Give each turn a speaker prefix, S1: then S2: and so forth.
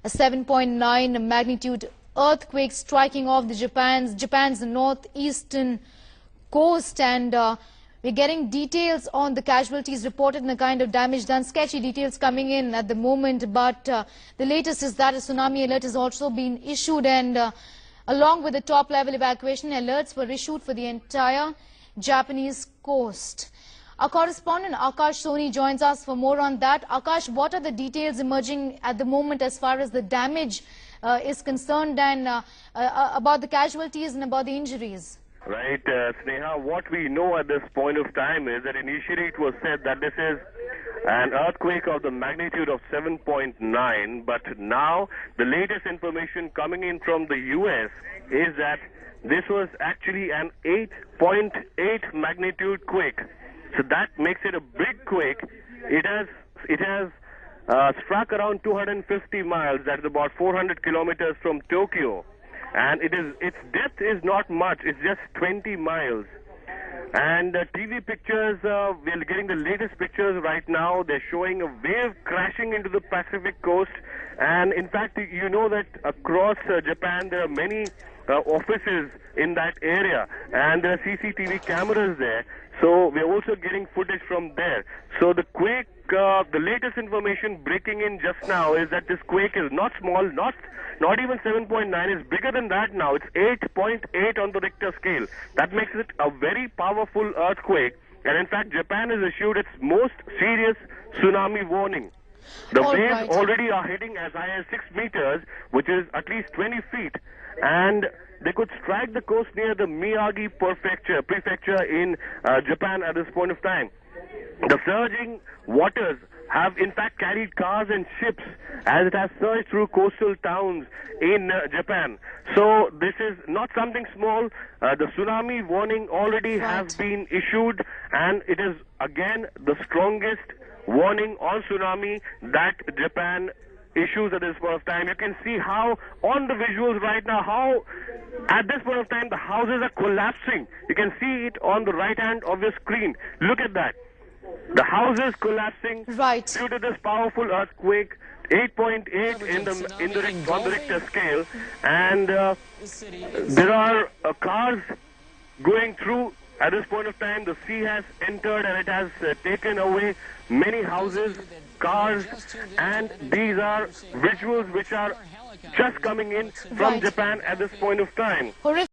S1: A 7.9 magnitude earthquake striking off the Japan's northeastern coast, and we're getting details on the casualties reported and the kind of damage done. Sketchy details coming in at the moment, but the latest is that a tsunami alert has also been issued, and along with the top-level evacuation alerts were issued for the entire Japanese coast. Our correspondent Akash Soni joins us for more on that. Akash, what are the details emerging at the moment as far as the damage is concerned, and about the casualties and about the injuries?
S2: Right, Sneha, what we know at this point of time is that initially it was said that this is an earthquake of the magnitude of 7.9, but now the latest information coming in from the US is that this was actually an 8.8 magnitude quake. So that makes it a big quake. It has struck around 250 miles, that's about 400 kilometers from Tokyo. And its depth is not much, it's just 20 miles. And TV pictures, we're getting the latest pictures right now. They're showing a wave crashing into the Pacific coast. And in fact, you know that across Japan, there are many offices in that area. And there are CCTV cameras there. So we're also getting footage from there. So the quake, the latest information breaking in just now is that this quake is not small, not even 7.9, it's bigger than that now. It's 8.8 on the Richter scale. That makes it a very powerful earthquake. And in fact, Japan has issued its most serious tsunami warning. The waves already are hitting as high as 6 meters, which is at least 20 feet. And they could strike the coast near the Miyagi prefecture in Japan at this point of time. The surging waters have in fact carried cars and ships as it has surged through coastal towns in Japan. So this is not something small. The tsunami warning already has been issued, and it is again the strongest warning on tsunami that Japan issues at this point of time. You can see how on the visuals right now, how at this point of time the houses are collapsing. You can see it on the right hand of your screen. Look at that. The houses collapsing due to this powerful earthquake, 8.8 on the Richter scale, and there are cars going through. At this point of time, the sea has entered and it has taken away many houses, cars, and these are visuals which are just coming in from Japan at this point of time.